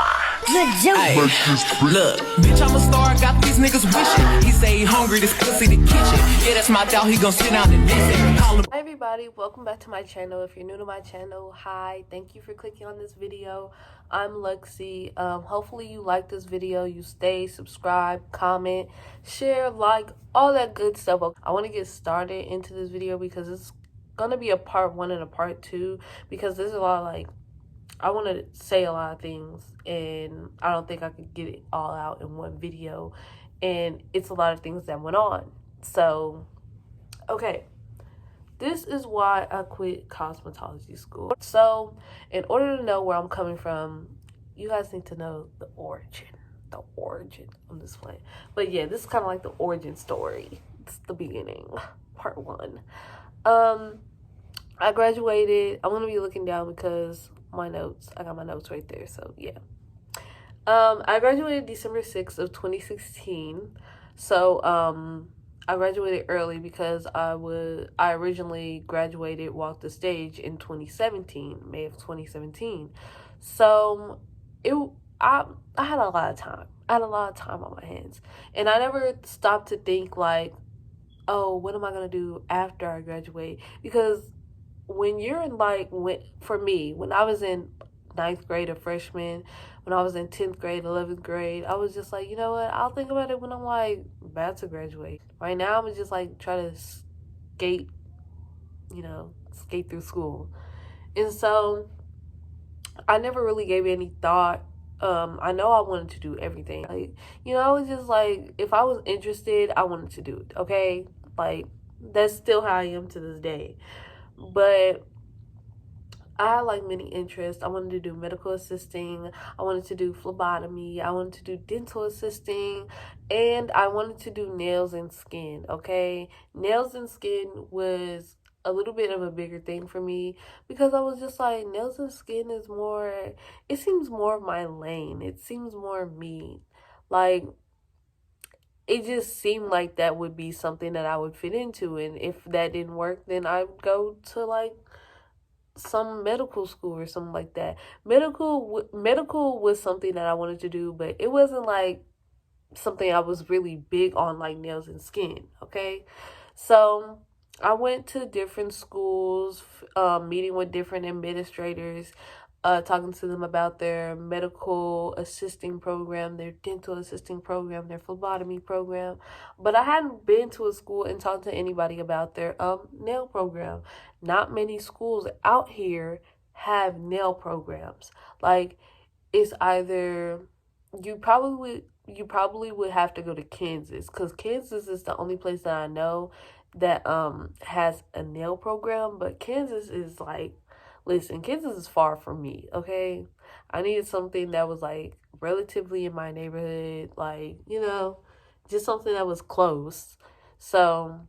Ay, look, bitch, I'm a star, got these niggas wishing. He say he hungry, this pussy the kitchen. Yeah, that's my doubt, he gon' sit down and miss it. Hi everybody, welcome back to my channel. If you're new to my channel, hi, thank you for clicking on this video. I'm Luxci. Hopefully you like this video, you stay, subscribe, comment, share, like, all that good stuff. I want to get started into this video because it's gonna be a part 1 and a part 2 because there's a lot of I want to say a lot of things and I don't think I could get it all out in one video, and it's a lot of things that went on. So okay, this is why I quit cosmetology school. So in order to know where I'm coming from, you guys need to know the origin of this plan. But yeah, this is kind of like the origin story. It's the beginning, part 1. I graduated. I'm gonna be looking down because my notes, I got my notes right there, so yeah. I graduated December 6th of 2016. So I graduated early because I originally graduated, walked the stage in 2017, May of 2017. So I had a lot of time. I had a lot of time on my hands, and I never stopped to think like, oh, what am I gonna do after I graduate? Because when you're in for me, when I was in 9th grade or freshman, when I was in 10th grade, 11th grade, I was just like, you know what, I'll think about it when I'm about to graduate. Right now, I'm just try to skate, skate through school. And so I never really gave it any thought. I know I wanted to do everything. I was just if I was interested, I wanted to do it, okay? That's still how I am to this day. But I had many interests. I wanted to do medical assisting. I wanted to do phlebotomy. I wanted to do dental assisting. And I wanted to do nails and skin, okay? Nails and skin was a little bit of a bigger thing for me because I was just nails and skin is more, it seems more of my lane. It seems more me. It just seemed like that would be something that I would fit into. And if that didn't work, then I would go to some medical school or something like that. Medical was something that I wanted to do, but it wasn't something I was really big on, nails and skin, okay? So I went to different schools, meeting with different administrators, talking to them about their medical assisting program, their dental assisting program, their phlebotomy program. But I hadn't been to a school and talked to anybody about their nail program. Not many schools out here have nail programs. It's either you probably would have to go to Kansas, because Kansas is the only place that I know that has a nail program. But Kansas is listen, Kansas is far from me, okay? I needed something that was relatively in my neighborhood, just something that was close. So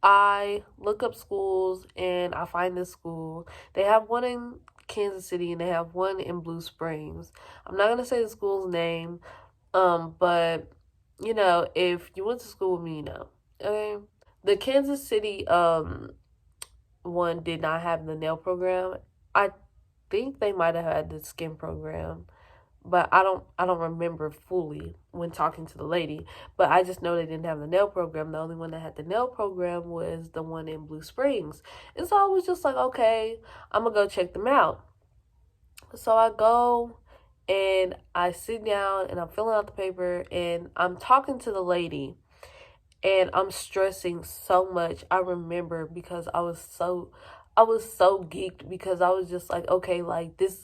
I look up schools and I find this school. They have one in Kansas City and they have one in Blue Springs. I'm not gonna say the school's name, but if you went to school with me, okay? The Kansas City one did not have the nail program. I think they might have had the skin program, but I don't remember fully when talking to the lady. But I just know they didn't have the nail program. The only one that had the nail program was the one in Blue Springs. And so I was just okay, I'm gonna go check them out. So I go and I sit down and I'm filling out the paper and I'm talking to the lady. And I'm stressing so much. I remember because I was so geeked because I was just okay, this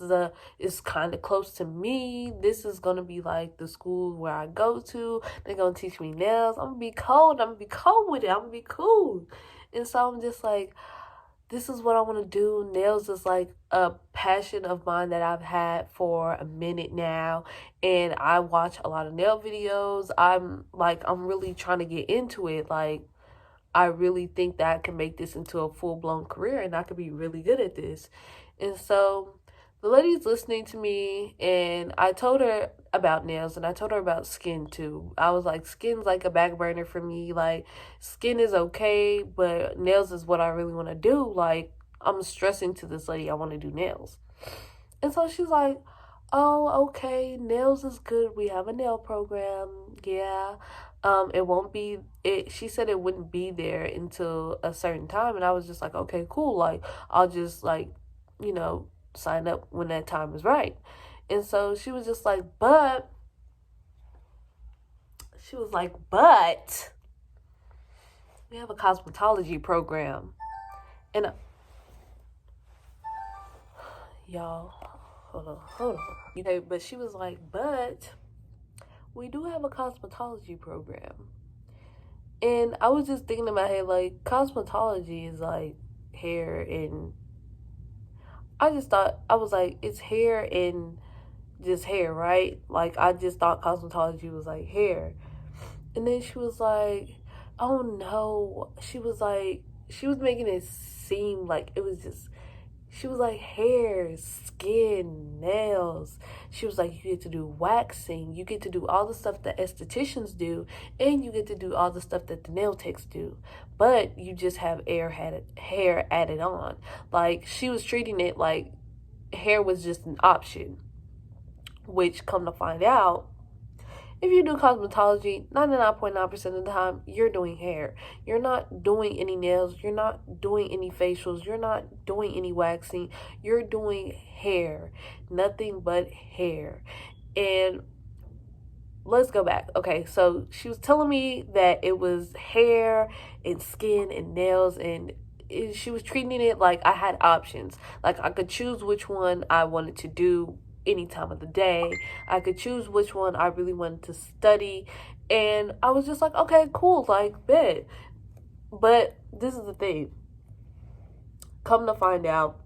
is kind of close to me. This is gonna be the school where I go to. They're gonna teach me nails. I'm gonna be cold. I'm gonna be cold with it. I'm gonna be cool. And so I'm just this is what I want to do. Nails is a passion of mine that I've had for a minute now. And I watch a lot of nail videos. I'm really trying to get into it. I really think that I can make this into a full-blown career and I could be really good at this. And so the lady's listening to me, and I told her about nails and I told her about skin too. I was skin's a back burner for me. Skin is okay, but nails is what I really want to do. I'm stressing to this lady I want to do nails. And so she's oh, okay, nails is good. We have a nail program. Yeah. It won't be it she said it wouldn't be there until a certain time, and I was just like, okay, cool. Like I'll just like, you know, sign up when that time is right. And so she was just like, but she was like, but we have a cosmetology program. And y'all, hold on. Okay, but she was like, but we do have a cosmetology program. And I was just thinking in my head, like, cosmetology is like hair, and I just thought, I was like, it's hair and just hair, right? Like, I just thought cosmetology was like hair. And then she was like, oh no. She was like, she was making it seem like it was just, she was like, hair, skin, nails. She was like, you get to do waxing. You get to do all the stuff that estheticians do. And you get to do all the stuff that the nail techs do. But you just have hair added on. Like, she was treating it like hair was just an option. Which, come to find out, if you do cosmetology, 99.9% of the time, you're doing hair. You're not doing any nails. You're not doing any facials. You're not doing any waxing. You're doing hair. Nothing but hair. And let's go back. Okay, so she was telling me that it was hair and skin and nails, and she was treating it like I had options. Like I could choose which one I wanted to do any time of the day. I could choose which one I really wanted to study. And I was just like, okay, cool, like, bet. But this is the thing. Come to find out,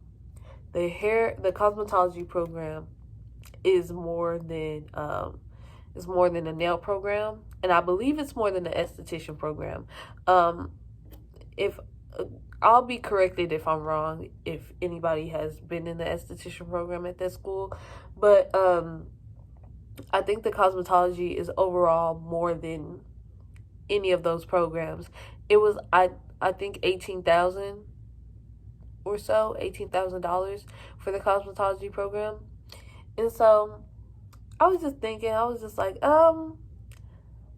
the cosmetology program is more than a nail program, and I believe it's more than an esthetician program. If I'll be corrected if I'm wrong, if anybody has been in the esthetician program at that school, but I think the cosmetology is overall more than any of those programs. It was I think 18,000 or so, $18,000 for the cosmetology program. And so I was just thinking, I was just like, I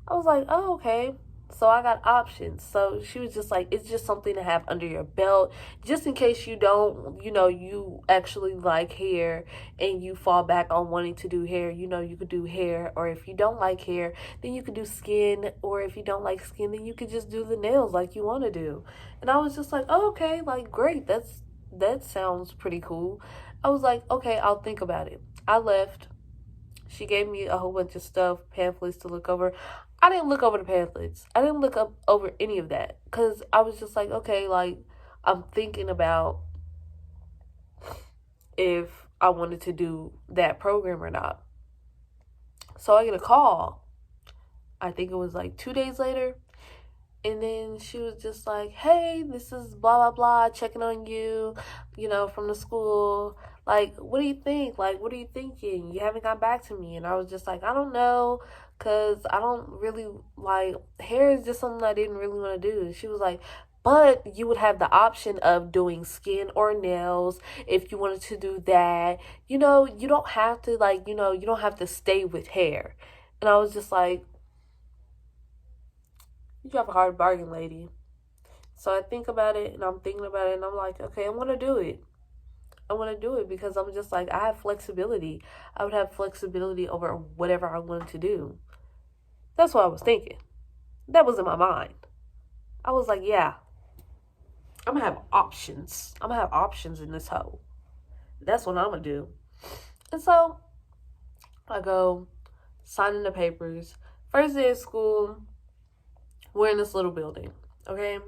was like, oh, okay. So I got options. So she was just like, it's just something to have under your belt, just in case you don't, you actually like hair and you fall back on wanting to do hair. You could do hair, or if you don't like hair, then you could do skin, or if you don't like skin, then you could just do the nails like you want to do. And I was just like, oh, okay, like, great. That sounds pretty cool. I was like, okay, I'll think about it. I left. She gave me a whole bunch of stuff, pamphlets to look over. I didn't look over the pamphlets. I didn't look up over any of that because I was just like, okay, like, I'm thinking about if I wanted to do that program or not. So I get a call. I think it was like 2 days later. And then she was just like, hey, this is blah, blah, blah, checking on you, from the school. Like, what do you think? Like, what are you thinking? You haven't got back to me. And I was just like, I don't know, because I don't really, like, hair is just something I didn't really want to do. And she was like, but you would have the option of doing skin or nails if you wanted to do that. You don't have to, like, you don't have to stay with hair. And I was just like, you have a hard bargain, lady. So I think about it, and I'm thinking about it, and I'm like, okay, I'm going to do it. I want to do it because I'm just like, I have flexibility. I would have flexibility over whatever I wanted to do. That's what I was thinking. That was in my mind. I was like, yeah, I'm going to have options. I'm going to have options in this hole. That's what I'm going to do. And so I go signing the papers. First day of school, we're in this little building, okay?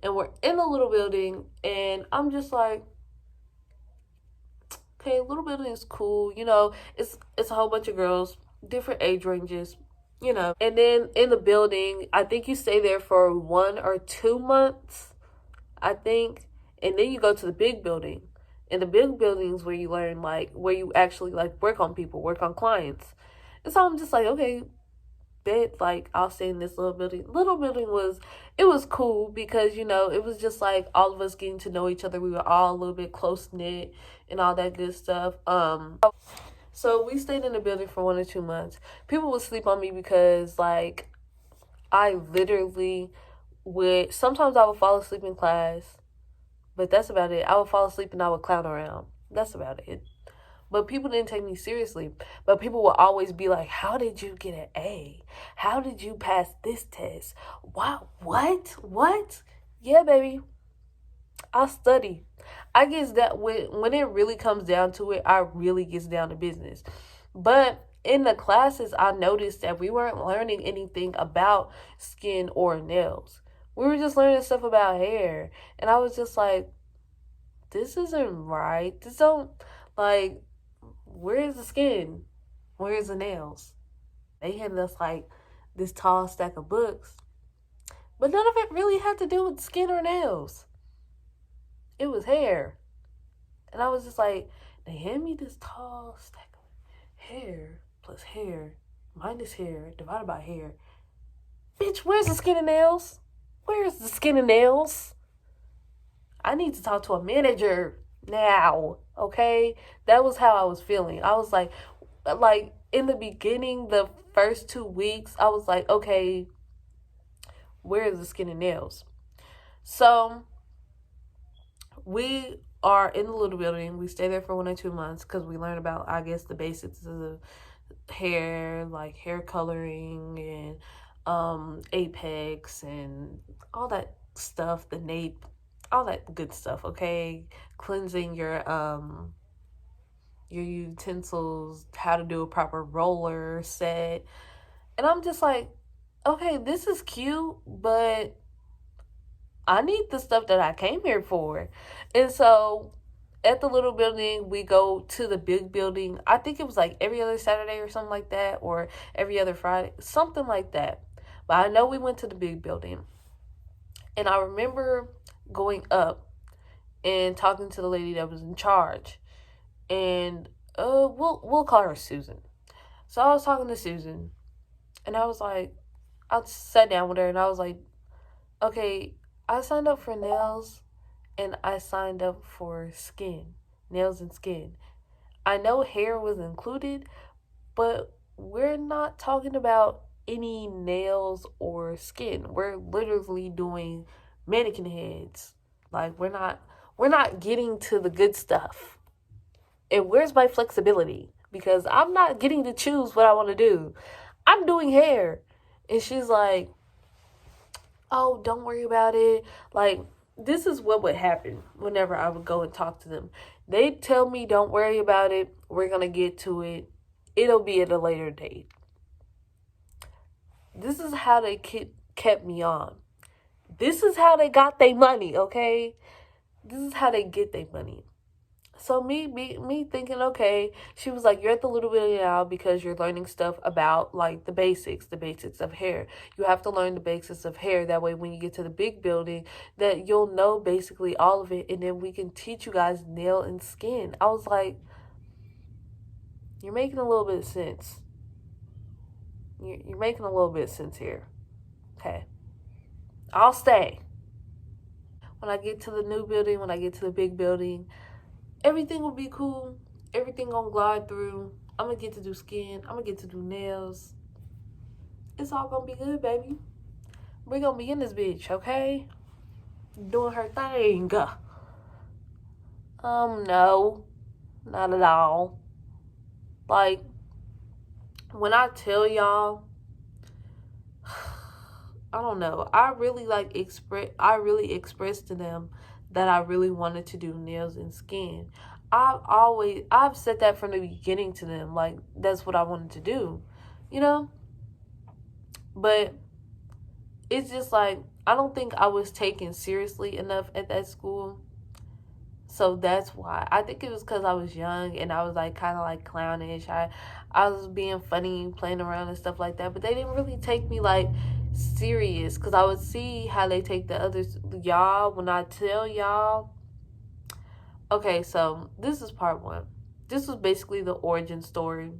And we're in the little building, and I'm just like, okay, little building is cool. It's a whole bunch of girls, different age ranges, And then in the building, I think you stay there for 1 or 2 months, I think. And then you go to the big building. And the big building is where you learn, like, where you actually, like, work on people, work on clients. And so I'm just like, okay, bet, like, I'll stay in this little building. Little building was cool because, it was just like all of us getting to know each other. We were all a little bit close knit and all that good stuff. So we stayed in the building for 1 or 2 months. People would sleep on me because, like, I literally would. Sometimes I would fall asleep in class, but that's about it. I would fall asleep and I would clown around. That's about it. But people didn't take me seriously. But people would always be like, "How did you get an A? How did you pass this test? Wow, what? What?" Yeah, baby. I study. I guess that when it really comes down to it, I really gets down to business. But in the classes, I noticed that we weren't learning anything about skin or nails. We were just learning stuff about hair. And I was just like, this isn't right. This don't, like, where's the skin? Where's the nails? They handed us like this tall stack of books. But none of it really had to do with skin or nails. It was hair. And I was just like, they hand me this tall stack of hair plus hair minus hair divided by hair. Bitch, where's the skin and nails? Where's the skin and nails? I need to talk to a manager now, okay? That was how I was feeling. I was like in the beginning, the first 2 weeks, I was like, okay, where's the skin and nails? So we are in the little building. We stay there for 1 or 2 months because we learn about, I guess, the basics of the hair, like hair coloring and apex and all that stuff, the nape, all that good stuff, okay? Cleansing your utensils, how to do a proper roller set. And I'm just like, okay, this is cute, but I need the stuff that I came here for. And so at the little building, we go to the big building. I think it was like every other Saturday or something like that, or every other Friday, something like that. But I know we went to the big building. And I remember going up and talking to the lady that was in charge. And we'll call her Susan. So I was talking to Susan, and I was like, I sat down with her and I was like, okay, I signed up for nails and I signed up for skin, nails and skin. I know hair was included, but we're not talking about any nails or skin. We're literally doing mannequin heads. Like we're not getting to the good stuff. And where's my flexibility? Because I'm not getting to choose what I want to do. I'm doing hair. And she's like, oh, don't worry about it. Like, this is what would happen whenever I would go and talk to them. They'd tell me, don't worry about it. We're going to get to it. It'll be at a later date. This is how they kept me on. This is how they got their money, okay? This is how they get their money. So me thinking, okay, she was like, you're at the little building now because you're learning stuff about like the basics of hair. You have to learn the basics of hair. That way when you get to the big building, that you'll know basically all of it. And then we can teach you guys nail and skin. I was like, you're making a little bit of sense. You're making a little bit of sense here. Okay. I'll stay. When I get to the new building, when I get to the big building, everything will be cool. Everything gonna glide through. I'm gonna get to do skin. I'm gonna get to do nails. It's all gonna be good, baby. We're gonna be in this bitch, okay? Doing her thing. No. Not at all. Like, when I tell y'all, I don't know. I really expressed to them that I really wanted to do nails and skin. I've said that from the beginning to them, like that's what I wanted to do, you know? But it's just like, I don't think I was taken seriously enough at that school. So that's why. I think it was because I was young and I was like kind of like clownish. I was being funny, playing around and stuff like that. But they didn't really take me like serious, because I would see how they take the others. Y'all, when I tell y'all. Okay, so this is part one. This was basically the origin story.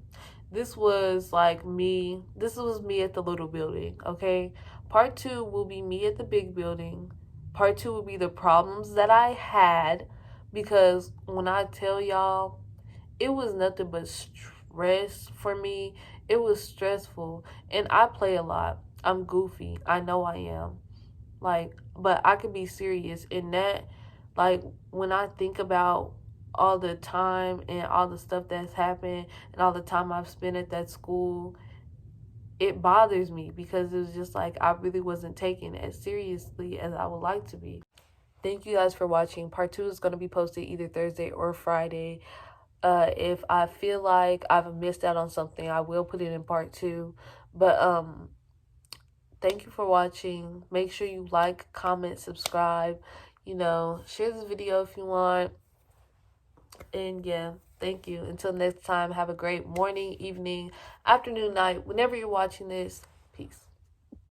This was like me. This was me at the little building, okay? Part two will be me at the big building. Part two will be the problems that I had, because when I tell y'all, it was nothing but rest for me. It was stressful. And I play a lot. I'm goofy. I know I am. Like, but I could be serious in that. Like, when I think about all the time and all the stuff that's happened and all the time I've spent at that school, it bothers me because it was just like I really wasn't taken as seriously as I would like to be. Thank you guys for watching. Part 2 is going to be posted either Thursday or Friday. If I feel like I've missed out on something, I will put it in part 2. But thank you for watching. Make sure you like, comment, subscribe. You know, share this video if you want. And yeah, thank you. Until next time, have a great morning, evening, afternoon, night, whenever you're watching this. Peace.